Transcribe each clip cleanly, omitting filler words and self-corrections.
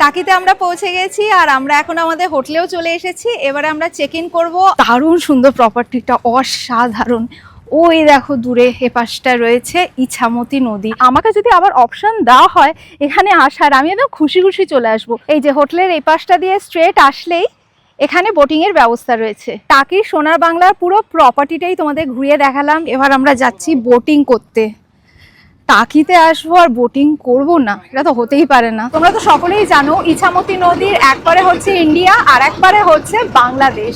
টাকিতে আমরা পৌঁছে গেছি আর আমরা এখন আমাদের হোটেলেও চলে এসেছি। এবারে আমরা চেক ইন করবো। দারুণ সুন্দর প্রপার্টিটা, অসাধারণ। ওই দেখো দূরে এপাশটা রয়েছে ইছামতি নদী। আমাকে যদি আবার অপশন দেওয়া হয় এখানে আসার, আমি একদম খুশি খুশি চলে আসবো। এই যে হোটেলের এই পাশটা দিয়ে স্ট্রেট আসলেই এখানে বোটিং এর ব্যবস্থা রয়েছে। টাকির সোনার বাংলার পুরো প্রপার্টিটাই তোমাদের ঘুরিয়ে দেখালাম। এবার আমরা যাচ্ছি বোটিং করতে। টাকিতে আসবো আর বোটিং করব না, এটা তো হতেই পারে না। তোমরা তো সকলেই জানো ইছামতি নদীর একবারে হচ্ছে ইন্ডিয়া আর একবারে হচ্ছে বাংলাদেশ।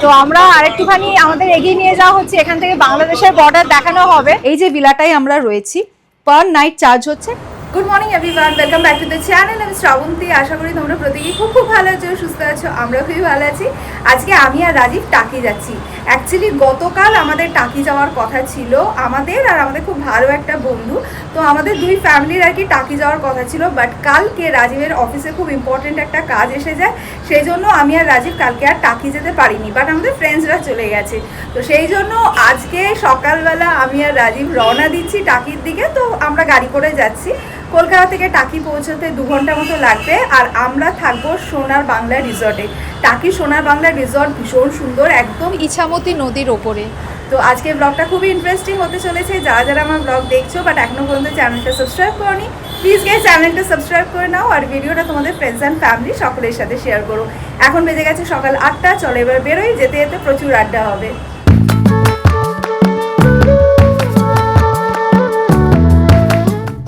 তো আমরা আরেকটুখানি আমাদের এগিয়ে নিয়ে যাওয়া হচ্ছে, এখান থেকে বাংলাদেশের বর্ডার দেখানো হবে। এই যে ভিলাটাই আমরা রয়েছি, পার নাইট চার্জ হচ্ছে। Good morning everyone, welcome back to the channel. আমি শ্রাবন্তী। আশা করি তোমরা প্রত্যেকেই খুব ভালো আছো, সুস্থ আছো। আমরা খুবই ভালো আছি। আজকে আমি আর রাজীব টাকি যাচ্ছি। অ্যাকচুয়ালি গতকাল আমাদের টাকি যাওয়ার কথা ছিল, আমাদের আর আমাদের খুব ভালো একটা বন্ধু। তো আমাদের দুই ফ্যামিলির আর কি টাকি যাওয়ার কথা ছিল, বাট কালকে রাজীবের অফিসে খুব ইম্পর্টেন্ট একটা কাজ এসে যায়, সেই জন্য আমি আর রাজীব কালকে আর টাকি যেতে পারিনি। বাট আমাদের ফ্রেন্ডসরা চলে গেছে। তো সেই জন্য আজকে সকালবেলা আমি আর রাজীব রওনা দিচ্ছি টাকির দিকে। তো আমরা গাড়ি করে যাচ্ছি। কলকাতা থেকে টাকি পৌঁছতে 2 ঘন্টা মতো লাগবে। আর আমরা থাকবো সোনার বাংলা রিসর্টে। টাকি সোনার বাংলা রিসর্ট ভীষণ সুন্দর, একদম ইছামতি নদীর ওপরে। তো আজকে ব্লগটা খুবই ইন্টারেস্টিং হতে চলেছে। যারা যারা আমার ব্লগ দেখছো বাট এখনো পর্যন্ত চ্যানেলটা সাবস্ক্রাইব করনি, প্লিজ গিয়ে চ্যানেলটা সাবস্ক্রাইব করে নাও আর ভিডিওটা তোমাদের ফ্রেন্ডস অ্যান্ড ফ্যামিলি সকলের সাথে শেয়ার করো। এখন বেজে গেছে সকাল 8টা। চলো এবার বেরোই, যেতে যেতে প্রচুর আড্ডা হবে।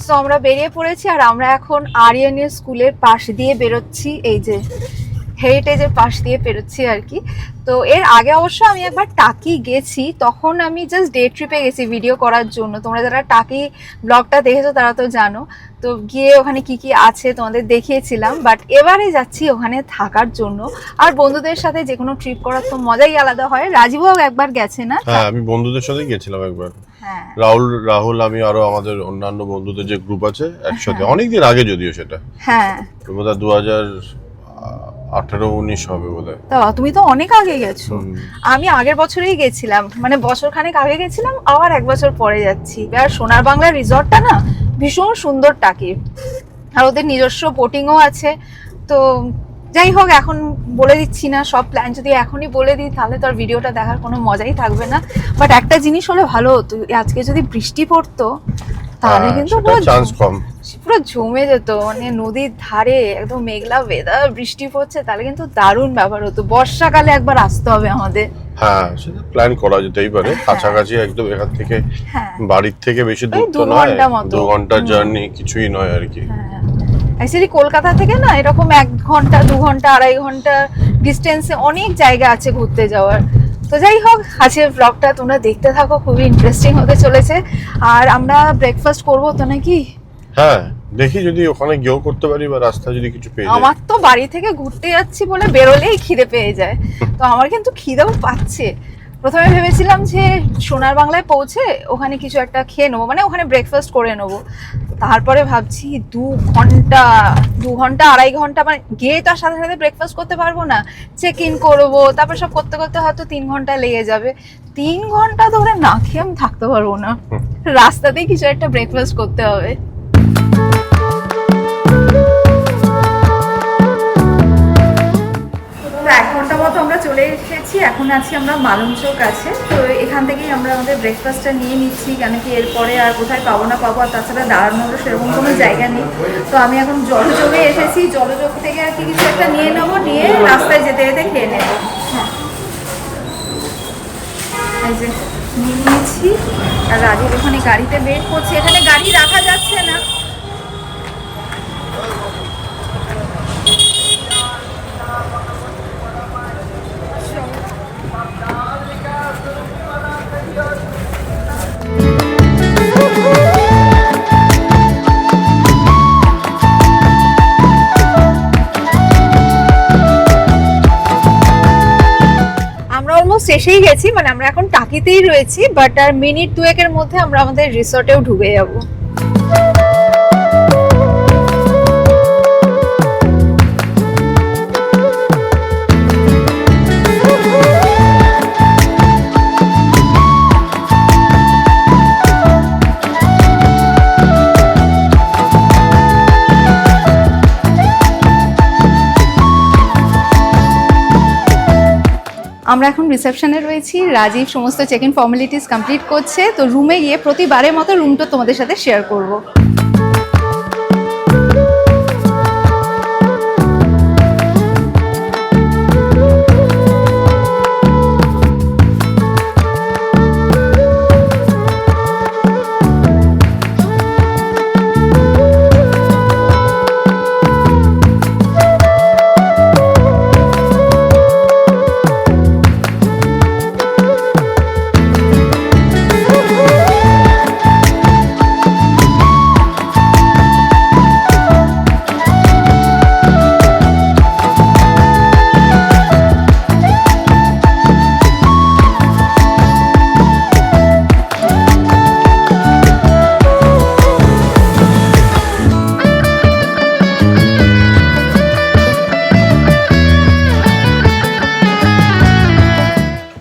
তো আমরা বেরিয়ে পড়েছি আর আমরা এখন আরিয়ানের স্কুলের পাশ দিয়ে বেরোচ্ছি। এই যে হেরিটেজের পাশ দিয়ে বেরোচ্ছি আর কি। তো এর আগে অবশ্য আমি একবার টাকি গেছি, তখন আমি জাস্ট ডে ট্রিপে গেছি ভিডিও করার জন্য। তোমরা যারা টাকি ব্লগটা দেখেছো তারা তো জানো। তো গিয়ে ওখানে কি কি আছে তোমাদের দেখিয়েছিলাম। বাট এবারে যাচ্ছি ওখানে থাকার জন্য। আর বন্ধুদের সাথে যে কোনো ট্রিপ করার তো মজাই আলাদা হয়। রাজীবও একবার গেছে না? হ্যাঁ, আমি বন্ধুদের সাথে গেছিলাম একবার। হ্যাঁ, রাহুল আমি আরো আমাদের অন্যান্য বন্ধুদের যে গ্রুপ আছে একসাথে, অনেকদিন আগে যদিও সেটা। হ্যাঁ, বোধহয় 2018-19 হবে বোধহয়। তা তুমি তো অনেক আগে গেছো। আমি আগের বছরেই গেছিলাম, মানে বছর খানেক আগে গেছিলাম, আবার 1 বছর পরে যাচ্ছি। আর সোনার বাংলা রিসর্টটা না ভীষণ সুন্দর টাকি, আর ওদের নিজস্ব বোটিংও আছে। তো যাই হোক, এখন বলে দিচ্ছি না সব প্ল্যান। যদি এখনই বলে দিই তাহলে তো আর ভিডিওটা দেখার কোনো মজাই থাকবে না। বাট একটা জিনিস হলে ভালো হতো, আজকে যদি বৃষ্টি পড়তো তাহলে কিন্তু পুরো জমে যেত। মানে নদীর ধারে একদম মেঘলা ওয়েদার, বৃষ্টি পড়ছে, তাহলে কিন্তু দারুণ ব্যাপার হতো। বর্ষাকালে একবার আসতে হবে আমাদের। হ্যাঁ, সেটা প্ল্যান করা যেতেই পারে। কাছাকাছি একদম এখান থেকে, বাড়ির থেকে বেশি দূর তো নয়, 2 ঘন্টার জার্নি, কিছুই নয় আর কি। অ্যাকচুয়ালি কলকাতা থেকে না এরকম 1 ঘন্টা 2 ঘন্টা 2.5 ঘন্টা ডিস্টেন্সে অনেক জায়গা আছে ঘুরতে যাওয়ার। তো যাই হোক, আজকের ব্লগটা তোমরা দেখতে থাকো, খুবই ইন্টারেস্টিং হতে চলেছে। আর আমরা ব্রেকফাস্ট করবো তো নাকি? হ্যাঁ, দেখি যদি ওখানে গিয়েও করতে পারি বা রাস্তায় যদি কিছু পেয়ে যাই। আমার তো বাড়ি থেকে ঘুরতে যাচ্ছি বলে বেরোলেই খিদে পেয়ে যায়। তো আমার কিন্তু খিদেও পাচ্ছে। প্রথমে ভেবেছিলাম যে সোনার বাংলায় পৌঁছে ওখানে কিছু একটা খেয়ে নেবো, মানে ওখানে ব্রেকফাস্ট করে নেবো। তারপরে ভাবছি 2 ঘন্টা 2.5 ঘন্টা, মানে গিয়ে তার সাথে সাথে ব্রেকফাস্ট করতে পারবো না, চেক ইন করবো, তারপর সব করতে করতে হয়তো 3 ঘন্টা লেগে যাবে। 3 ঘন্টা ধরে না খেয়ে আমি থাকতে পারবো না, রাস্তাতেই কিছু একটা ব্রেকফাস্ট করতে হবে। তো 1 ঘন্টা মতো আমরা চলে এসেছি। এখন আছি আমরা মালঞ্চর কাছে। তো এখান থেকেই আমরা আমাদের ব্রেকফাস্টটা নিয়ে নিচ্ছি, কেন কি এরপরে আর কোথায় পাবো না পাবো। আর তাছাড়া দাঁড়ানোরও সেরকম কোনো জায়গা নেই। তো আমি এখন জলযোগে এসেছি, জলযোগ থেকে আর কি কিছু একটা নিয়ে নেবো, নিয়ে রাস্তায় যেতে যেতে খেয়ে নেবো। হ্যাঁ, এই যে নিয়ে নিয়েছি। আর রাজীব ওখানে গাড়িতে ওয়েট করছে, এখানে গাড়ি রাখা যাচ্ছে না। শেষেই গেছি, মানে আমরা এখন টাকিতেই রয়েছি। বাট আর মিনিট 2-এর মধ্যে আমরা আমাদের রিসর্টেও ঢুকে যাবো। আমরা এখন রিসেপশনে রয়েছি, রাজীব সমস্ত চেক ইন ফর্মালিটিস কমপ্লিট করছে। তো রুমে গিয়ে প্রতিবারের মতো রুমটা তোমাদের সাথে শেয়ার করব।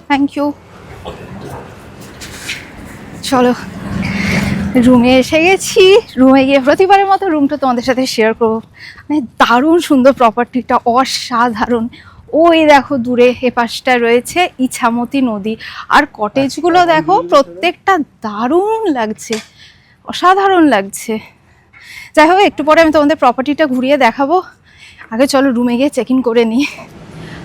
Thank you. চলো রুমে এসে গেছি, রুমে গিয়ে প্রতিবারের মতো রুমটা তোমাদের সাথে শেয়ার করবো। মানে দারুণ সুন্দর প্রপার্টিটা, অসাধারণ। ওই দেখো দূরে এপাশটা রয়েছে ইছামতি নদী, আর কটেজগুলো দেখো প্রত্যেকটা দারুণ লাগছে, অসাধারণ লাগছে। যাই হোক একটু পরে আমি তোমাদের প্রপার্টিটা ঘুরিয়ে দেখাবো, আগে চলো রুমে গিয়ে চেক ইন করে নিই।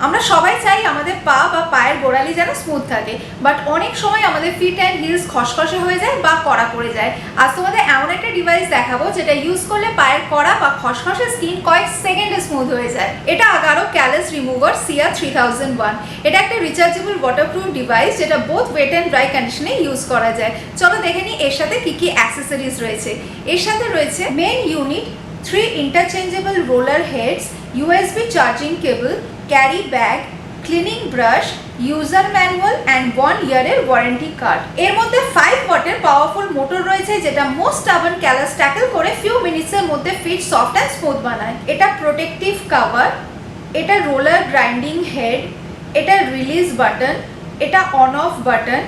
আমরা সবাই চাই আমাদের পা বা পায়ের গোড়ালি যেন স্মুথ থাকে, বাট অনেক সময় আমাদের ফিট অ্যান্ড হিলস খসখসে হয়ে যায় বা কড়া পড়ে যায়। আজ তোমাদের এমন একটা ডিভাইস দেখাবো যেটা ইউজ করলে পায়ের কড়া বা খসখসে স্কিন কয়েক সেকেন্ডে স্মুথ হয়ে যায়। এটা আগারো ক্যালাস রিমুভার সিয়া 3001। এটা একটা রিচার্জেবল ওয়াটারপ্রুফ ডিভাইস যেটা বোথ ওয়েট অ্যান্ড ড্রাই কন্ডিশনে ইউজ করা যায়। চলো দেখে নিই এর সাথে কি কি অ্যাক্সেসরিজ রয়েছে। এর সাথে রয়েছে main unit, 3 interchangeable roller heads, USB charging cable, carry bag, cleaning brush, user manual and 1 year warranty card. এর মধ্যে 5 ওয়াটের পাওয়ারফুল মোটর রয়েছে যেটা মোস্ট স্টাবন ক্যালাস ট্যাকল করে ফিউ মিনিটসের মধ্যে ফিট সফট অ্যান্ড স্মুথ বানায়। এটা প্রোটেক্টিভ কভার, এটা রোলার গ্রাইন্ডিং হেড, এটা রিলিজ বাটন, এটা অন অফ বাটন,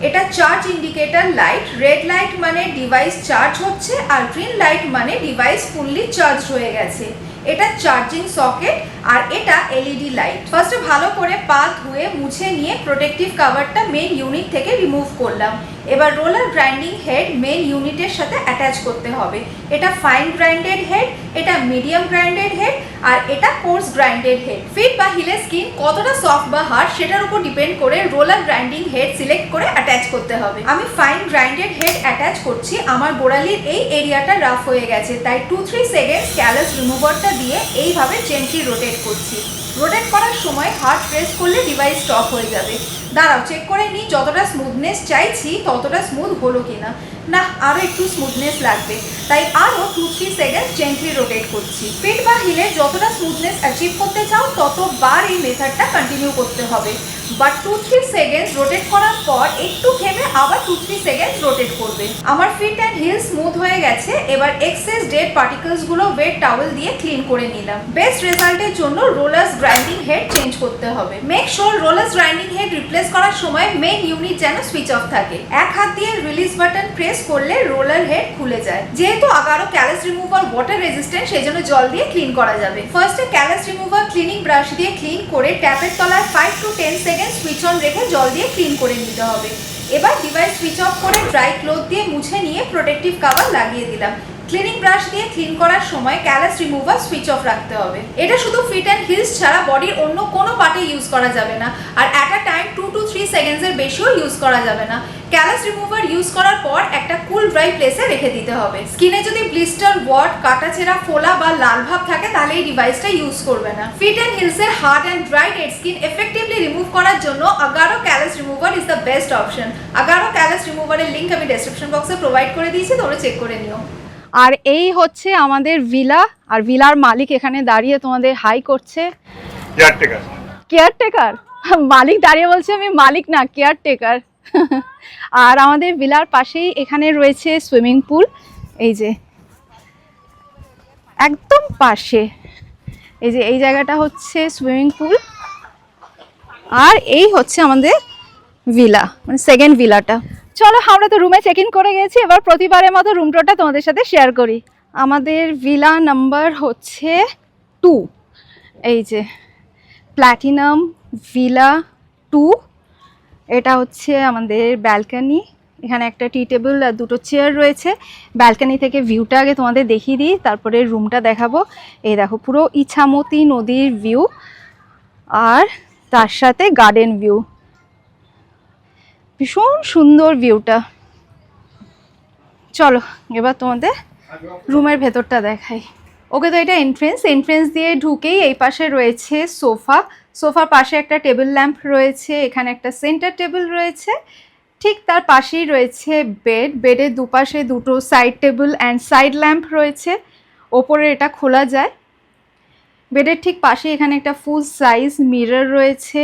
এটা charge indicator light. Red light মানে ডিভাইস চার্জ হচ্ছে, আর গ্রিন লাইট মানে ডিভাইস ফুললি চার্জ হয়ে গেছে। এটা চার্জিং সকেট, আর এটা এলইডি লাইট। ফার্স্টে ভালো করে পা ধুয়ে মুছে নিয়ে প্রোটেক্টিভ কভারটা মেন ইউনিট থেকে রিমুভ করলাম। এবার রোলার গ্রাইন্ডিং হেড মেন ইউনিটের সাথে অ্যাটাচ করতে হবে। এটা ফাইন গ্রাইন্ডেড হেড, এটা মিডিয়াম গ্রাইন্ডেড হেড, আর এটা কোর্স গ্রাইন্ডেড হেড। ফিট বা হিলের স্কিন কতটা সফট বা হার্ড সেটার উপর ডিপেন্ড করে রোলার গ্রাইন্ডিং হেড সিলেক্ট করে অ্যাটাচ করতে হবে। আমি ফাইন গ্রাইন্ডেড হেড অ্যাটাচ করছি। আমার গোড়ালির এই এরিয়াটা রাফ হয়ে গেছে, তাই 2-3 সেকেন্ড ক্যালাস রিমুভারটা দিয়ে এইভাবে জেন্টলি রোটেট করছি। রোটেট করার সময় হার্ড প্রেস করলে ডিভাইস স্টপ হয়ে যাবে। দাঁড়াও চেক করে নিই যতটা স্মুথনেস চাইছি ততটা স্মুথ হলো কিনা। না, আরও একটু স্মুথনেস লাগবে, তাই আরও 2-3 সেকেন্ড জেন্টলি রোটেট করছি। ফিট বা হিলে যতটা স্মুথনেস অ্যাচিভ করতে চাও ততবার এই মেথডটা কন্টিনিউ করতে হবে। বাট 2-3 সেকেন্ড রোটেট করার পর একটু থেমে আবার 2-3 সেকেন্ড রোটেট করবে। আমার ফিট অ্যান্ড হিল স্মুথ হয়ে গেছে। এবার এক্সেস ডেড পার্টিকেলসগুলো ওয়েট টাওয়েল দিয়ে ক্লিন করে নিলাম। বেস্ট রেজাল্টের জন্য রোলার্স গ্রাইন্ডিং হেড চেঞ্জ করতে হবে। Make sure rollers grinding head replace করার সময় মেন ইউনিট যেন সুইচ অফ থাকে। এক হাত দিয়ে রিলিজ বাটন প্রেস করলে রোলার হেড খুলে যায়। যেহেতু Agaro callus remover water resistant, সেই জন্য জল দিয়ে ক্লিন করা যাবে। ফার্স্টে ক্যালাস রিমুভার ক্লিনিং ব্রাশ দিয়ে ক্লিন করে ট্যাপের তলায় 5-10 সেকেন্ড সুইচ অন রেখে জল দিয়ে ক্লিন করে নিতে হবে। এবার ডিভাইস সুইচ অফ করে ড্রাই ক্লথ দিয়ে মুছে নিয়ে প্রোটেক্টিভ কভার লাগিয়ে দিলাম। ক্লিনিং ব্রাশ দিয়ে ক্লিন করার সময় ক্যালাস রিমুভার সুইচ অফ রাখতে হবে। এটা শুধু ফিট অ্যান্ড হিলস ছাড়া বডির অন্য কোনো পার্টে ইউজ করা যাবে না, আর অ্যাট আ টাইম 2-3 সেকেন্ডসের বেশিও ইউজ করা যাবে না। ক্যালাস রিমুভার ইউজ করার পর একটা কুল ড্রাই প্লেসে রেখে দিতে হবে। স্কিনে যদি ব্লিস্টার, ওয়াট, কাটাছেঁড়া, ফোলা বা লাল ভাব থাকে তাহলে এই ডিভাইসটা ইউজ করবে না। ফিট অ্যান্ড হিলসের hard and dry dead skin effectively remove করার জন্য Agaro callus remover is the best option. Agaro callus রিমুভারের লিঙ্ক আমি ডেসক্রিপশন বক্সে প্রোভাইড করে দিয়েছি, তোমরা চেক করে নিও। আর এই হচ্ছে আমাদের ভিলা, আর ভিলার মালিক এখানে দাঁড়িয়ে তোমাদের হাই করছে। কেয়ারটেকার মালিক দাঁড়িয়ে বলছে আমি মালিক না, কেয়ারটেকার। আর আমাদের ভিলার পাশেই এখানে রয়েছে সুইমিং পুল, এই যে একদম পাশে, এই যে এই জায়গাটা হচ্ছে সুইমিং পুল। আর এই হচ্ছে আমাদের ভিলা, মানে সেকেন্ড ভিলাটা। চলো আমরা তো রুমে চেক ইন করে গেছি, এবার প্রতিবারের মতো রুম টুরটা তোমাদের সাথে শেয়ার করি। আমাদের ভিলা নাম্বার হচ্ছে 2, এই যে প্ল্যাটিনাম ভিলা 2। এটা হচ্ছে আমাদের ব্যালকনি, এখানে একটা টি টেবিল আর দুটো চেয়ার রয়েছে। ব্যালকনি থেকে ভিউটা আগে তোমাদের দেখিয়ে দিই, তারপরে রুমটা দেখাবো। এই দেখো পুরো ইছামতি নদীর ভিউ আর তার সাথে গার্ডেন ভিউ, ভীষণ সুন্দর ভিউটা। চলো এবার তোমাদের রুমের ভেতরটা দেখাই। ওকে, তো এটা এন্ট্রেন্স দিয়ে ঢুকেই এই পাশে রয়েছে সোফার পাশে একটা টেবিল ল্যাম্প রয়েছে, এখানে একটা সেন্টার টেবিল রয়েছে, ঠিক তার পাশেই রয়েছে বেডের দুপাশে দুটো side table and side lamp রয়েছে, ওপরে এটা খোলা যায়। বেডের ঠিক পাশে এখানে একটা ফুল সাইজ মিরর রয়েছে,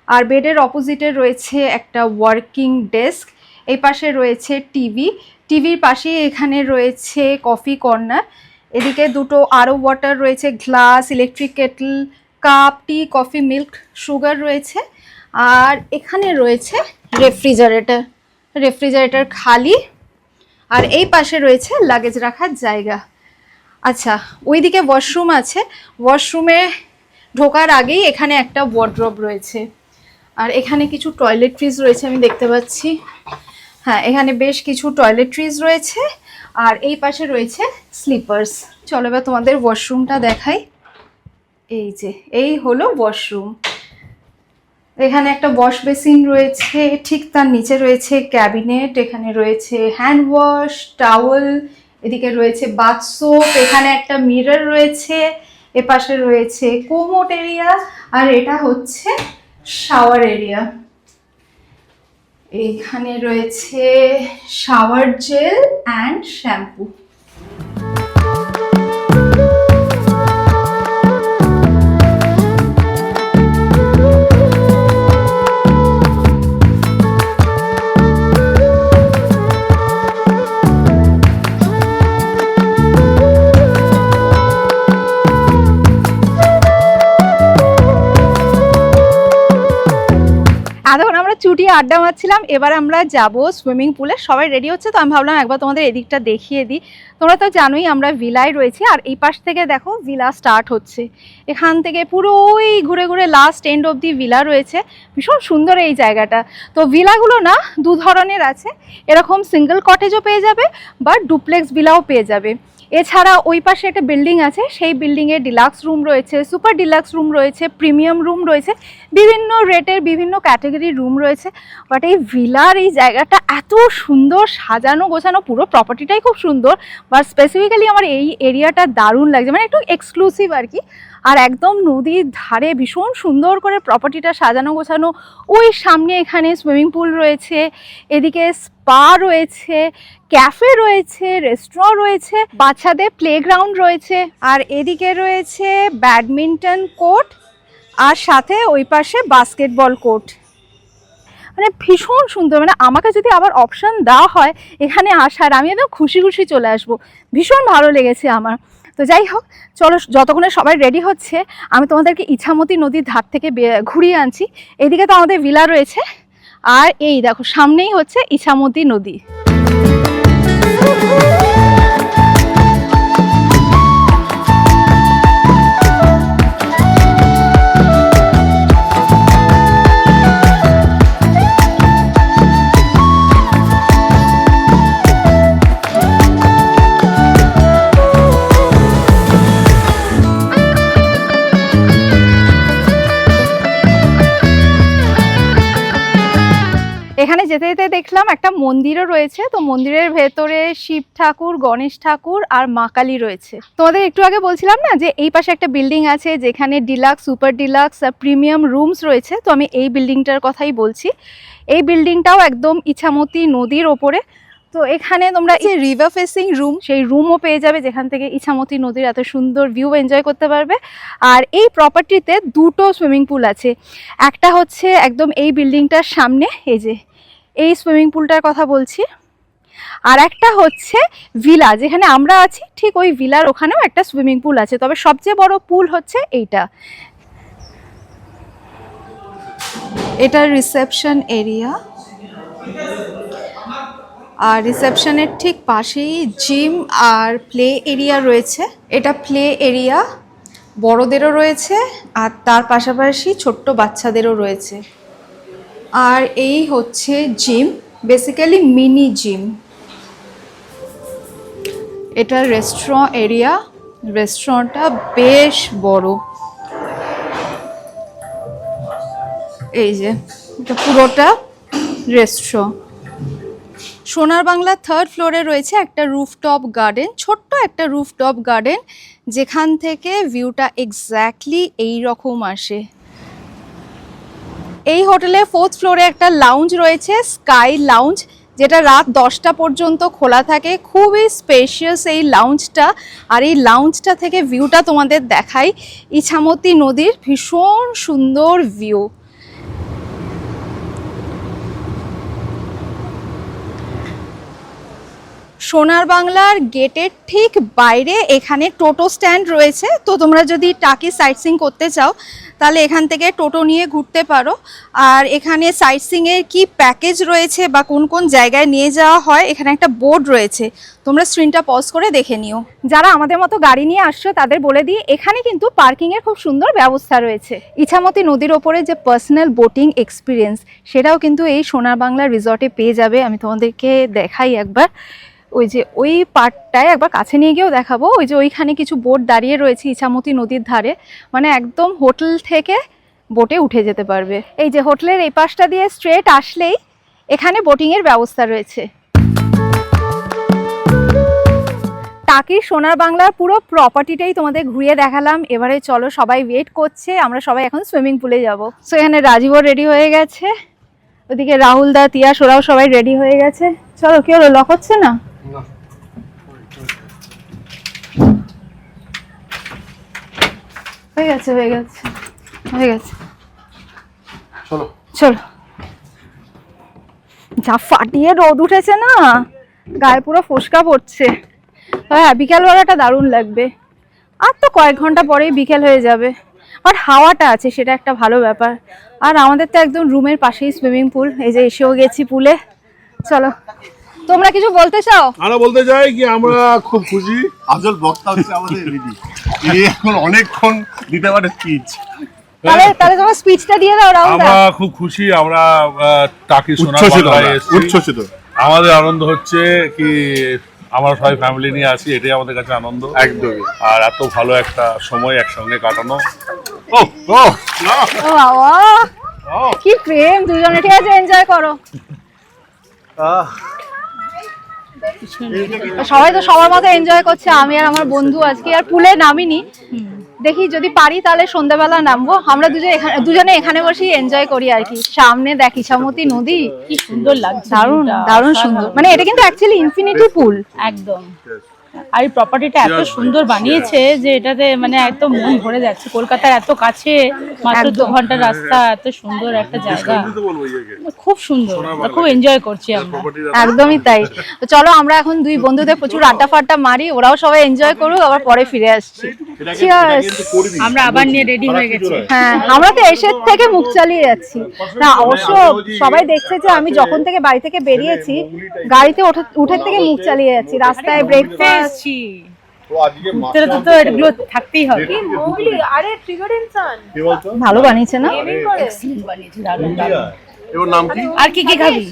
আর বেডের অপোজিটে রয়েছে একটা ওয়ার্কিং ডেস্ক। এই পাশে রয়েছে টিভির পাশেই এখানে রয়েছে কফি কর্নার, এদিকে দুটো আরও ওয়াটার রয়েছে, গ্লাস, ইলেকট্রিক কেটল, কাপ, টি, কফি, মিল্ক, সুগার রয়েছে। আর এখানে রয়েছে রেফ্রিজারেটর খালি, আর এই পাশে রয়েছে লাগেজ রাখার জায়গা। আচ্ছা, ওইদিকে ওয়াশরুম আছে, ওয়াশরুমে ঢোকার আগেই এখানে একটা ওয়ার্ড্রব রয়েছে, আর এখানে কিছু টয়লেট্রিজ রয়েছে আমি দেখতে পাচ্ছি। হ্যাঁ, এখানে বেশ কিছু টয়লেট্রিজ রয়েছে, আর এই পাশে রয়েছে স্লিপার্স। চলো এবার তোমাদের ওয়াশরুমটা দেখাই। এই হলো ওয়াশরুম। এখানে একটা ওয়াশ বেসিন রয়েছে, ঠিক তার নিচে রয়েছে ক্যাবিনেট, এখানে রয়েছে হ্যান্ড ওয়াশ, টাওয়েল, এদিকে রয়েছে বাথ সোপ, এখানে একটা মিরর রয়েছে, এপাশে রয়েছে কোমোট এরিয়া, আর এটা হচ্ছে শাওয়ার এরিয়া। এখানে রয়েছে শাওয়ার জেল অ্যান্ড শ্যাম্পু। এতক্ষণ আমরা চুটি আড্ডা মারছিলাম, এবার আমরা যাব সুইমিং পুলে। সবাই রেডি হচ্ছে, তো আমি ভাবলাম একবার তোমাদের এদিকটা দেখিয়ে দিই। তোমরা তো জানোই আমরা ভিলায় রয়েছি, আর এই পাশ থেকে দেখো ভিলা স্টার্ট হচ্ছে, এখান থেকে পুরো ওই ঘুরে ঘুরে লাস্ট এন্ড অবধি ভিলা রয়েছে। ভীষণ সুন্দর এই জায়গাটা। তো ভিলাগুলো না দু ধরনের আছে, এরকম সিঙ্গেল কটেজও পেয়ে যাবে বা ডুপ্লেক্স ভিলাও পেয়ে যাবে। এছাড়া ওই পাশে একটা বিল্ডিং আছে, সেই বিল্ডিংয়ে ডিলাক্স রুম রয়েছে, সুপার ডিলাক্স রুম রয়েছে, প্রিমিয়াম রুম রয়েছে, বিভিন্ন রেটের বিভিন্ন ক্যাটাগরির রুম রয়েছে। বাট এই ভিলার এই জায়গাটা এত সুন্দর সাজানো গোছানো, পুরো প্রপার্টিটাই খুব সুন্দর, বাট স্পেসিফিক্যালি আমার এই এরিয়াটা দারুণ লাগছে, মানে একটু এক্সক্লুসিভ আর কি। আর একদম নদীর ধারে ভীষণ সুন্দর করে প্রপার্টিটা সাজানো গোছানো। ওই সামনে এখানে সুইমিং পুল রয়েছে, এদিকে স্পা রয়েছে, ক্যাফে রয়েছে, রেস্টুরেন্ট রয়েছে, বাচ্চাদের প্লেগ্রাউন্ড রয়েছে, আর এদিকে রয়েছে ব্যাডমিন্টন কোর্ট, আর সাথে ওই পাশে বাস্কেটবল কোর্ট। মানে ভীষণ সুন্দর, মানে আমাকে যদি আবার অপশান দেওয়া হয় এখানে আসার, আমি একদম খুশি খুশি চলে আসবো। ভীষণ ভালো লেগেছে আমার। তো যাই হোক, চলো যতক্ষণে সবাই রেডি হচ্ছে আমি তোমাদেরকে ইছামতি নদীর ধার থেকে ঘুরিয়ে আনছি। এইদিকে তো আমাদের ভিলা রয়েছে, আর এই দেখো সামনেই হচ্ছে ইছামতি নদী। এখানে যেতে যেতে দেখলাম একটা মন্দিরও রয়েছে, তো মন্দিরের ভেতরে শিব ঠাকুর, গণেশ ঠাকুর আর মা কালী রয়েছে। তোমাদের একটু আগে বলছিলাম না যে এই পাশে একটা বিল্ডিং আছে যেখানে ডিলাক্স, সুপার ডিলাক্স আর প্রিমিয়াম রুমস রয়েছে, তো আমি এই বিল্ডিংটার কথাই বলছি। এই বিল্ডিংটাও একদম ইছামতি নদীর ওপরে। তো এখানে তোমরা এই রিভার ফেসিং রুম, সেই রুমও পেয়ে যাবে যেখান থেকে ইছামতি নদীর এত সুন্দর ভিউ এনজয় করতে পারবে। আর এই প্রপার্টিতে দুটো সুইমিং পুল আছে, একটা হচ্ছে একদম এই বিল্ডিংটার সামনে, এই যে এই সুইমিং পুলটার কথা বলছি, আর একটা হচ্ছে ভিলা যেখানে আমরা আছি, ঠিক ওই ভিলার ওখানেও একটা সুইমিং পুল আছে, তবে সবচেয়ে বড় পুল হচ্ছে এইটা। এটা রিসেপশন এরিয়া, আর রিসেপশনের ঠিক পাশেই জিম আর প্লে এরিয়া রয়েছে। এটা প্লে এরিয়া, বড়দেরও রয়েছে আর তার পাশাপাশি ছোট্ট বাচ্চাদেরও রয়েছে। আর এই হচ্ছে জিম, বেসিক্যালি মিনি জিম। এটা রেস্টুরেন্ট এরিয়া, রেস্টুরেন্টটা বেশ বড়। এই যে এটা পুরোটা রেস্টুরেন্ট। সোনার বাংলা 3rd ফ্লোরে রয়েছে একটা রুফটপ গার্ডেন, ছোট্ট একটা রুফটপ গার্ডেন, যেখান থেকে ভিউটা এক্স্যাক্টলি এই রকম আসে। এই হোটেলে 4th ফ্লোরে একটা লাউঞ্জ রয়েছে, স্কাই লাউঞ্জ, যেটা রাত 10টা পর্যন্ত খোলা থাকে। খুবই স্পেশিয়াস এই লাউঞ্জটা। আর এই লাউঞ্জটা থেকে ভিউটা তোমাদের দেখাই, ইছামতি নদীর ভীষণ সুন্দর ভিউ। সোনার বাংলার গেটের ঠিক বাইরে এখানে টোটো স্ট্যান্ড রয়েছে। তো তোমরা যদি টাকি সাইট সিইং করতে চাও তাহলে এখান থেকে টোটো নিয়ে ঘুরতে পারো। আর এখানে সাইট সিইংয়ের কি প্যাকেজ রয়েছে বা কোন কোন জায়গায় নিয়ে যাওয়া হয়, এখানে একটা বোর্ড রয়েছে, তোমরা স্ক্রিনটা পজ করে দেখে নিও। যারা আমাদের মতো গাড়ি নিয়ে আসছো তাদের বলে দিই, এখানে কিন্তু পার্কিংয়ের খুব সুন্দর ব্যবস্থা রয়েছে। ইছামতি নদীর ওপরে যে পার্সোনাল বোটিং এক্সপিরিয়েন্স, সেটাও কিন্তু এই সোনার বাংলা রিসর্টে পেয়ে যাবে। আমি তোমাদেরকে দেখাই একবার, ওই যে ওই পার্টটায় একবার কাছে নিয়ে গিয়েও দেখাবো। ওই যে ওইখানে কিছু বোট দাঁড়িয়ে রয়েছে ইছামতি নদীর ধারে, মানে একদম হোটেল থেকে বোটে উঠে যেতে পারবে। এই যে হোটেলের এই পাশটা দিয়ে স্ট্রেট আসলেই এখানে বোটিংয়ের ব্যবস্থা রয়েছে। টাকির সোনার বাংলার পুরো প্রপার্টিটাই তোমাদের ঘুরিয়ে দেখালাম। এবারে চলো, সবাই ওয়েট করছে, আমরা সবাই এখন সুইমিং পুলে যাব। সো এখানে রাজীবও রেডি হয়ে গেছে, ওদিকে রাহুল দা, তিয়াস, ওরাও সবাই রেডি হয়ে গেছে। চলো, কি হলো, লক হচ্ছে না? হয়ে গেছে হয়ে গেছে হয়ে গেছে, চলো চলো। যা ফাটিয়ে রোদ উঠেছে না, গায়ে পুরো ফোসকা পড়ছে। হ্যাঁ, বিকেলবেলাটা দারুণ লাগবে। আর তো কয়েক ঘন্টা পরেই বিকেল হয়ে যাবে, আর হাওয়াটা আছে, সেটা একটা ভালো ব্যাপার। আর আমাদের তো একদম রুমের পাশেই সুইমিং পুল, এই যে এসেও গেছি পুলে। চলো, তোমরা কিছু বলতে চাও? আমরা বলতে চাই কি আমরা খুব খুশি। আসল বক্তা হচ্ছে আমাদের দিদি, এই এখন অনেকক্ষণ দিতে পারে স্পিচ। তাহলে তোমার স্পিচটা দিয়ে দাও রাহুল দা। আমরা খুব খুশি, আমরা টাকি সোনার বাংলায় এসেছি। উচ্ছ্বসিত। আমাদের আনন্দ হচ্ছে কি আমরা সবাই ফ্যামিলি নিয়ে আসি, এটাই আমাদের কাছে আনন্দ। একদমই। আর এত ভালো একটা সময় একসঙ্গে কাটানো। ও ও না, ও বাবা, কি প্রেম দুজনে। ঠিক আছে, এনজয় করো। সবাই তো সবার মতো এনজয় করছে। আমি আর আমার বন্ধু আজকে আর পুলে নামিনি, দেখি যদি পারি তাহলে সন্ধ্যাবেলা নামবো। আমরা দুজনে এখানে বসেই এনজয় করি আর কি। সামনে দেখ ইছামতি নদী, কি সুন্দর লাগছে, দারুণ দারুণ সুন্দর। মানে এটা কিন্তু অ্যাকচুয়ালি ইনফিনিটি পুল একদম। আর এই প্রপার্টিটা এত সুন্দর বানিয়েছে যে এটাতে মানে এত মন ভরে যাচ্ছে। কলকাতার এত কাছে, মাত্র 2 ঘন্টার রাস্তা, এত সুন্দর একটা জায়গা, খুব সুন্দর, খুব এনজয় করছি আমরা। একদমই তাই। তো চলো, আমরা এখন দুই বন্ধুদের প্রচুর আড্ডা ফাড্ডা মারি, ওরাও সবাই এনজয় করুক, আবার পরে ফিরে আসছি। Cheers! আমরা আবার নিয়ে রেডি হয়ে গেছি। হ্যাঁ, আমরা তো এসে থেকে মুখ চালিয়ে যাচ্ছি না। অবশ্য সবাই দেখছে যে আমি যখন থেকে বাড়ি থেকে বেরিয়েছি, গাড়িতে উঠে থেকে মুখ চালিয়ে যাচ্ছি, রাস্তায় ব্রেকফাস্ট। তো এগুলো থাকতেই হবে। ভালো বানিয়েছে না? এর নাম কি? আর কি কি খাবি?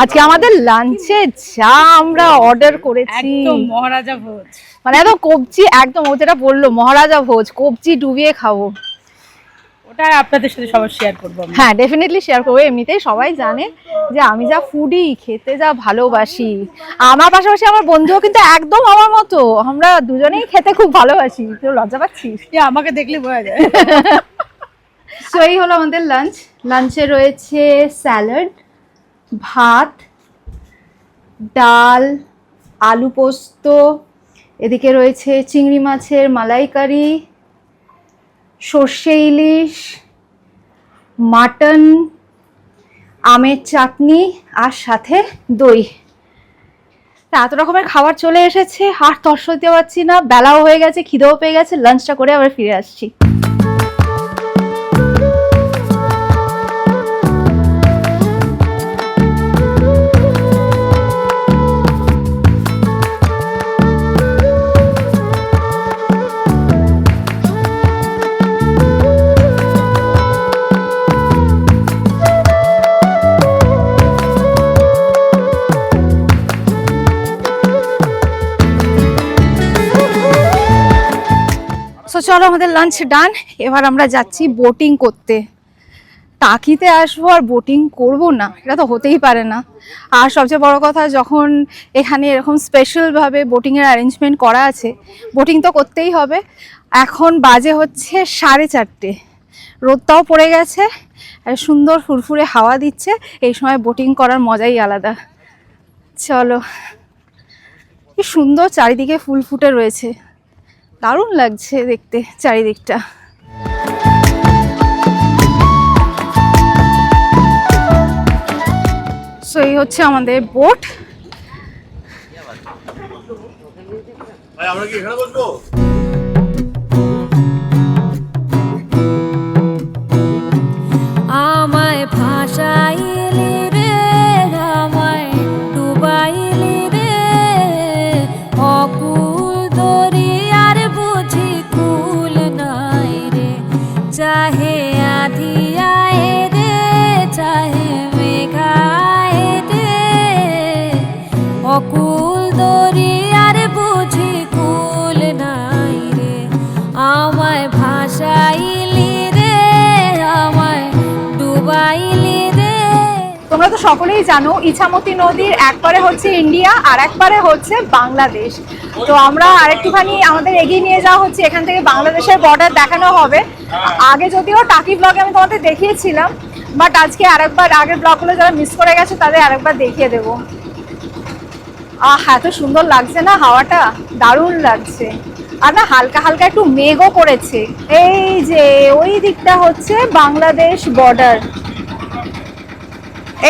আজকে আমাদের লাঞ্চে যা আমরা অর্ডার করেছি, একদম মহারাজা ভোজ, মানে একদম কবজি, একদম ও যেটা বললো মহারাজা ভোজ, কবজি ডুবিয়ে খাবো। ওটা আপনাদের সাথে সবার শেয়ার করবো। হ্যাঁ, ডেফিনেটলি শেয়ার করবো। এমনিতেই সবাই জানে যে আমি যা ফুডি, খেতে যা ভালোবাসি। আমার পাশাপাশি আমার বন্ধুও কিন্তু একদম আমার মতো, আমরা দুজনেই খেতে খুব ভালোবাসি। তুই লজ্জা পাচ্ছিস? আমাকে দেখলে বোঝা যায়। তো এই হলো আমাদের লাঞ্চ। লাঞ্চে রয়েছে স্যালাড, ভাত, ডাল, আলু পোস্ত, এদিকে রয়েছে চিংড়ি মাছের মালাইকারি, সর্ষে ইলিশ, মাটন, আমের চাটনি, আর সাথে দই। এত রকমের খাবার চলে এসেছে, আর তর সইতে পারছি না, বেলাও হয়ে গেছে, খিদেও পেয়ে গেছে। লাঞ্চটা করে আবার ফিরে আসছি। চলো আমাদের লাঞ্চ ডান। এবার আমরা যাচ্ছি বোটিং করতে। টাকিতে আসবো আর বোটিং করব না, এটা তো হতেই পারে না। আর সবচেয়ে বড় কথা, যখন এখানে এরকম স্পেশালভাবে বোটিংয়ের অ্যারেঞ্জমেন্ট করা আছে, বোটিং তো করতেই হবে। এখন বাজে হচ্ছে 4:30, রোদটাও পড়ে গেছে আর সুন্দর ফুরফুরে হাওয়া দিচ্ছে। এই সময় বোটিং করার মজাই আলাদা। চলো, কি সুন্দর চারিদিকে ফুল ফুটে রয়েছে, দারুণ লাগছে দেখতে চারিদিকটা। সো এই হচ্ছে আমাদের বোট। ভাই আমরা কি এখানে বসবো? আমায় ভাসাইলি রে, আমায় ডুবাইলি রে, অকুল দরিয়ার বুঝি কুল নাই রে, চাহে আধিয়ায় রে, চাহে মেঘায় রে, অকুল দরিয়ার বুঝি কুল নাই রে, আমায় ভাসাইলি রে, আমায় ডুবাইলি রে। তোমরা তো সকলেই জানো ইছামতি নদীর একবারে হচ্ছে ইন্ডিয়া আর একবারে হচ্ছে বাংলাদেশ। তো আমরা আরেকটুখানি আমাদের এগিয়ে নিয়ে যাওয়া হচ্ছে, এখান থেকে বাংলাদেশের বর্ডার দেখানো হবে। আগে যদিও টাকি ব্লগে আমি তোমাদের দেখিয়েছিলাম, বাট আজকে আরেকবার আগের ব্লগগুলো যারা মিস করে গেছে তাদের আরেকবার দেখিয়ে দেবো। এত সুন্দর লাগছে না, হাওয়াটা দারুণ লাগছে। আর না হালকা হালকা একটু মেঘও করেছে। এই যে ওই দিকটা হচ্ছে বাংলাদেশ বর্ডার।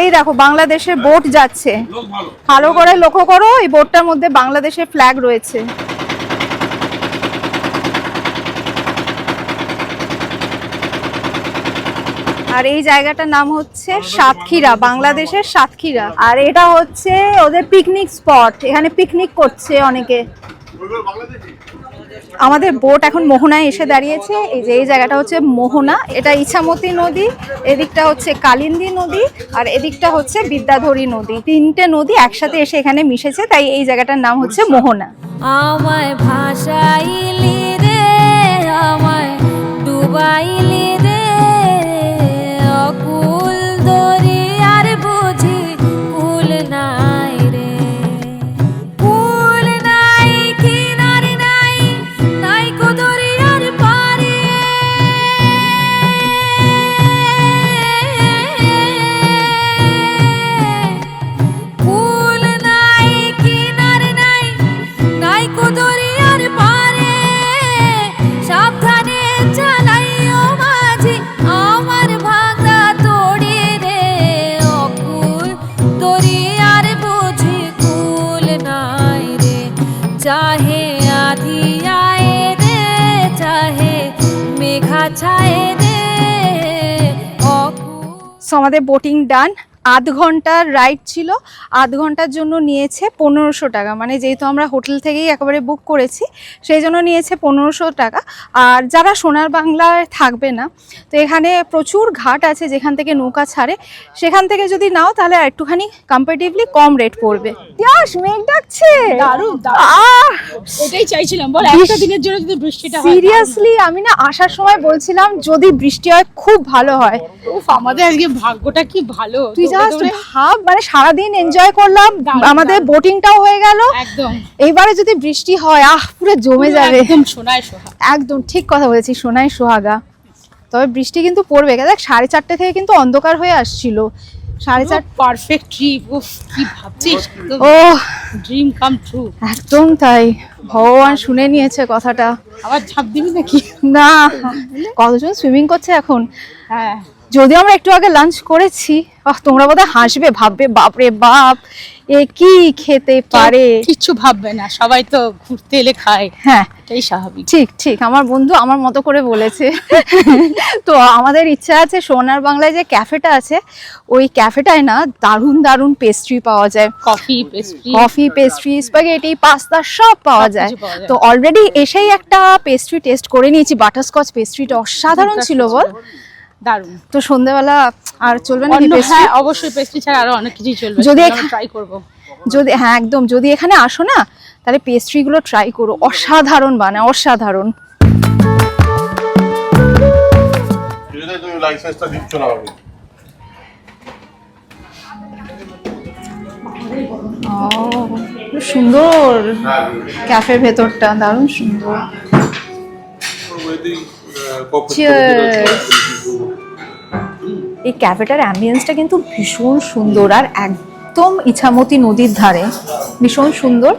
এই দেখো বাংলাদেশের বোট যাচ্ছে, ভালো করে লক্ষ্য করো, এই বোটটার মধ্যে বাংলাদেশের ফ্ল্যাগ রয়েছে। আর এই জায়গাটার নাম হচ্ছে সাতক্ষীরা, বাংলাদেশের সাতক্ষীরা। আর এটা হচ্ছে ওদের পিকনিক স্পট, এখানে পিকনিক করছে অনেকে। আমাদের বোট এখন মোহনায় এসে দাঁড়িয়েছে। এই যে এই জায়গাটা হচ্ছে মোহনা, এটা ইছামতি নদী, এদিকটা হচ্ছে কালিন্দী নদী আর এদিকটা হচ্ছে বিদ্যাধরী নদী। তিনটে নদী একসাথে এসে এখানে মিশেছে, তাই এই জায়গাটার নাম হচ্ছে মোহনা। আমায় ভাসাইলি রে, আমায় ডুবাইলি রে, অকুল দরিয়ার বুঝি কুল নাই রে, কুল নাই কিনারে নাই, নাই কো দরিয়ার পারে, কুল নাই কিনারে নাই, নাই কো দরিয়ার পারে, সাবধানে চালাইও মাঝি আমার ভাঙা তড়ি রে, অকুল দরিয়ার বুঝি কুল নাই রে, চাহে আধিয়ায় রে, চাহে মেঘা ছায় রে, অকুল। সো আমাদের বোটিং ডান। আধ ঘন্টার রাইড ছিল, আধ ঘন্টার জন্য নিয়েছে 1500 টাকা। মানে যেহেতু আমরা হোটেল থেকেই একেবারে বুক করেছি সেই জন্য নিয়েছে 1500 টাকা। আর যারা সোনার বাংলায় থাকবে না, তো এখানে প্রচুর ঘাট আছে যেখান থেকে নৌকা ছাড়ে, সেখান থেকে যদি নাও তাহলে একটুখানি কম্পারেটিভলি কম রেট পড়বে। ইয়াস, মেঘ ডাকছে, দারুণ এটাই চাইছিলাম, বল একটা দিনের জন্য যদি বৃষ্টিটা হয়। সিরিয়াসলি আমি না আসার সময় বলছিলাম যদি বৃষ্টি হয় খুব ভালো হয়। উফ, আমাদের আজকে ভাগ্যটা কি ভালো। তুই জাস্ট ভাব, মানে সারাদিন এনজয় করলাম, আমাদের বোটিংটাও হয়ে গেল। একদম, এইবারে যদি বৃষ্টি হয় পুরো জমে যাবে। একদম সোনায় সোহাগা। একদম ঠিক কথা বলেছি, সোনায় সোহাগা। তবে বৃষ্টি কিন্তু পড়বে, দেখ 4:30 থেকে কিন্তু অন্ধকার হয়ে আসছিল। 4:30 পারফেক্ট ট্রিপ। উফ, কি ভাবছিস, ও ড্রিম কাম ট্রু। একদম তাই, ভগবান শুনে নিয়েছে কথাটা। আবার ঝাঁপ দিবি নাকি? না, কতজন সুইমিং করছে এখন। হ্যাঁ, যদি আমরা একটু আগে লাঞ্চ করেছি, তোমরা বোধহয় হাসবে, ভাববে বাপরে বাপ এ কি খেতে পারে। কিচ্ছু ভাববে না, সবাই তো ঘুরতে এলে খায়। হ্যাঁ, এটাই স্বাভাবিক। ঠিক ঠিক, আমার বন্ধু আমার মতো করে বলেছে। তো আমাদের ইচ্ছা আছে সোনার বাংলায় যে ক্যাফেটা আছে, ওই ক্যাফেটায় না দারুণ দারুণ পেস্ট্রি পাওয়া যায়। কফি, পেস্ট্রি, স্প্যাগেটি, পাস্তা সব পাওয়া যায়। তো অলরেডি এসেই একটা পেস্ট্রি টেস্ট করে নিয়েছি, বাটারস্কচ পেস্ট্রিটা অসাধারণ ছিল বল। দারুণ। তো সন্ধ্যাবেলা আর চলবে না পেস্ট্রি? হ্যাঁ অবশ্যই, পেস্ট্রি ছাড়া আরো অনেক কিছুই চলবে, যদি ট্রাই করব। যদি হ্যাঁ একদম, যদি এখানে আসো না তাহলে পেস্ট্রিগুলো ট্রাই করো, অসাধারণ বানায়, অসাধারণ। তুমি লাইসেন্সটা দিচ্ছ না আমি। খুব সুন্দর ক্যাফের ভেতরটা, দারুণ সুন্দর। Cheers! এই ক্যাফেটার অ্যাম্বিয়েন্সটা কিন্তু ভীষণ সুন্দর আর একদম ইছামতি নদীর ধারে, ভীষণ সুন্দর।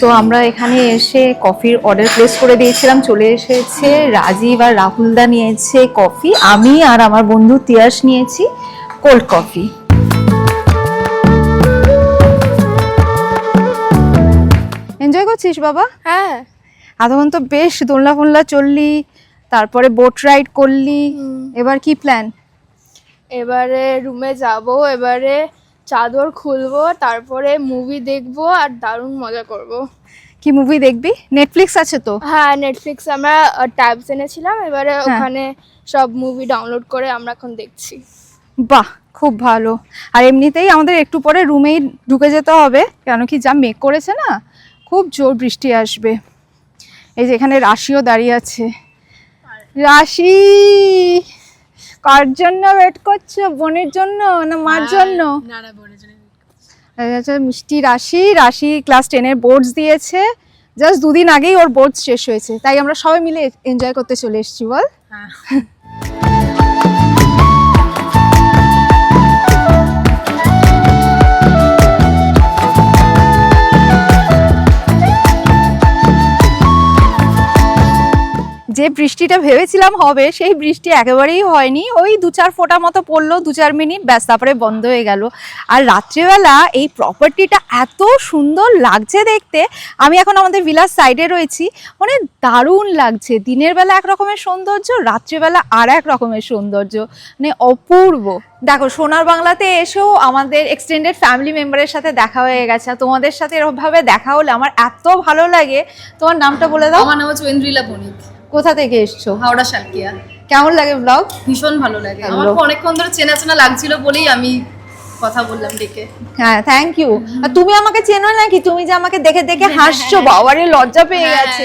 তো আমরা এখানে এসে কফির অর্ডার প্লেস করে দিয়েছিলাম, চলে এসেছে। রাজীব আর রাহুলদা নিয়েছে কফি, আমি আর আমার বন্ধু তিয়াস নিয়েছি কোল্ড কফি। এনজয় করছিস বাবা? হ্যাঁ, এতক্ষণ তো বেশ দোলনা ফোলনা চললি, তারপরে বোট রাইড করলি, এবার কি প্ল্যান? এবারে রুমে যাব, এবারে চাদর খুলবো, তারপরে মুভি দেখবো আর দারুণ মজা করব। কি মুভি দেখবি? নেটফ্লিক্স আছে তো? হ্যাঁ, নেটফ্লিক্স আমরা ট্যাবস এনেছিলাম, এবারে ওখানে সব মুভি ডাউনলোড করে আমরা এখন দেখছি। বাহ, খুব ভালো। আর এমনিতেই আমাদের একটু পরে রুমেই ঢুকে যেতে হবে, কেন কি যা মেঘ করেছে না, খুব জোর বৃষ্টি আসবে। এই যে এখানে রাশিও দাঁড়িয়ে আছে। রাশি, কার জন্য ওয়েট করছো? বোনের জন্য না মার জন্য? আচ্ছা, মিষ্টি রাশি। রাশি ক্লাস 10-এর বোর্ডস দিয়েছে, জাস্ট 2 দিন আগেই ওর বোর্ডস শেষ হয়েছে, তাই আমরা সবাই মিলে এনজয় করতে চলে এসেছি। বল। যে বৃষ্টিটা ভেবেছিলাম হবে, সেই বৃষ্টি একেবারেই হয়নি। ওই 2-4 ফোঁটা মতো পড়লো, 2-4 মিনিট, ব্যাস, তারপরে বন্ধ হয়ে গেল। আর রাত্রেবেলা এই প্রপার্টিটা এত সুন্দর লাগছে দেখতে। আমি এখন আমাদের ভিলার সাইডে রয়েছি, মানে দারুণ লাগছে। দিনের বেলা এক রকমের সৌন্দর্য, রাত্রেবেলা আর এক রকমের সৌন্দর্য, মানে অপূর্ব। দেখো, সোনার বাংলাতে এসেও আমাদের এক্সটেন্ডেড ফ্যামিলি মেম্বারের সাথে দেখা হয়ে গেছে। আর তোমাদের সাথে এরকমভাবে দেখা হলে আমার এত ভালো লাগে। তোমার নামটা বলে দাও। আমার নাম হচ্ছে ঐন্দ্রিলা বণিক, কোথা থেকে এসছো? হাওড়া শালকিয়া। কেমন লাগে ব্লগ? ভীষণ ভালো লাগে, ভালো। আমার অনেকক্ষণ ধরে চেনা চেনা লাগছিল বলেই আমি কথা বললাম ডেকে। হ্যাঁ, থ্যাংক ইউ। আর তুমি আমাকে চেনো নাকি? তুমি যে আমাকে দেখে দেখে হাসছো, বাবারে লজ্জা পেয়ে গেছে।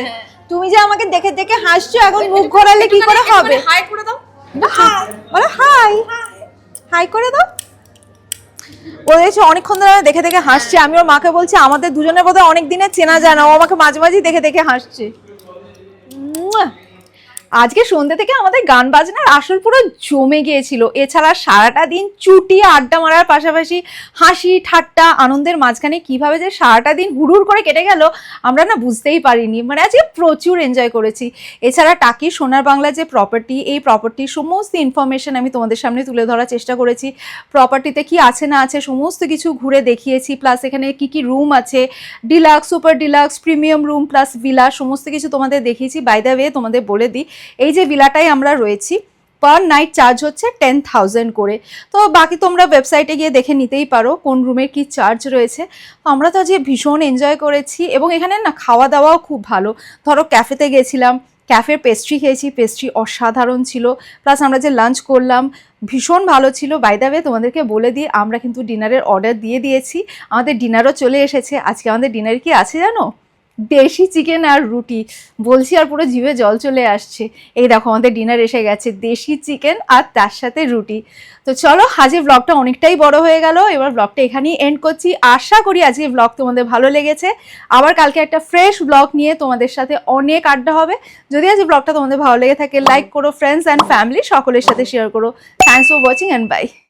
তুমি যে আমাকে দেখে দেখে হাসছো, এখন মুখ ঘোরালে কি করে হবে? হাই করে দাও। বলো হাই, হাই করে দাও। ও দেখছে অনেকক্ষণ ধরে দেখে দেখে হাসছে। আমি ওর মাকে বলছি আমাদের দুজনের বোধহয় অনেক দিনের চেনা জানা, ও আমাকে মাঝে মাঝেই দেখে দেখে হাসছে। আজকে সন্ধ্যে থেকে আমাদের গান বাজনার আসর পুরো জমে গিয়েছিল। এছাড়া সারাটা দিন চুটিয়ে আড্ডা মারার পাশাপাশি হাসি ঠাট্টা আনন্দের মাঝখানে কিভাবে যে সারাটা দিন হুড়ুর করে কেটে গেল আমরা না বুঝতেই পারিনি। মানে আজকে প্রচুর এনজয় করেছি। এছাড়া টাকি সোনার বাংলা যে প্রপার্টি, এই প্রপার্টির সমস্ত ইনফরমেশন আমি তোমাদের সামনে তুলে ধরার চেষ্টা করেছি। প্রপার্টিতে কি আছে না আছে সমস্ত কিছু ঘুরে দেখিয়েছি, প্লাস এখানে কি কি রুম আছে, deluxe, super deluxe, premium room plus villa, সমস্ত কিছু তোমাদের দেখিয়েছি। বাই দ্য ওয়ে তোমাদের বলে দিই, এই যে ভিলাটাই আমরা রয়েছি, পার নাইট চার্জ হচ্ছে 10,000 করে। তো বাকি তোমরা ওয়েবসাইটে গিয়ে দেখে নিতেই পারো কোন রুমের কি চার্জ রয়েছে। তো আমরা তো আজকে ভীষণ এনজয় করেছি এবং এখানে না খাওয়া দাওয়াও খুব ভালো। ধরো ক্যাফেতে গেছিলাম, ক্যাফের পেস্ট্রি খেয়েছি, পেস্ট্রি অসাধারণ ছিল। প্লাস আমরা যে লাঞ্চ করলাম ভীষণ ভালো ছিল। বাই দ্য ওয়ে তোমাদেরকে বলে দিই, আমরা কিন্তু ডিনারের অর্ডার দিয়ে দিয়েছি, আমাদের ডিনারও চলে এসেছে। আজকে আমাদের ডিনারে কি আছে জানো? দেশি চিকেন আর রুটি। বলছি আর পুরো জিভে জল চলে আসছে। এই দেখো আমাদের ডিনার এসে গেছে, দেশি চিকেন আর তার সাথে রুটি। তো চলো, আজকে ব্লগটা অনেকটাই বড় হয়ে গেল, এবার ব্লগটা এখানেই এন্ড করছি। আশা করি আজকে ব্লগ তোমাদের ভালো লেগেছে। আবার কালকে একটা ফ্রেশ ব্লগ নিয়ে তোমাদের সাথে অনেক আড্ডা হবে। যদি আজকে ব্লগটা তোমাদের ভালো লেগে থাকে, লাইক করো, ফ্রেন্ডস অ্যান্ড ফ্যামিলি সকলের সাথে শেয়ার করো। Thanks for watching and by.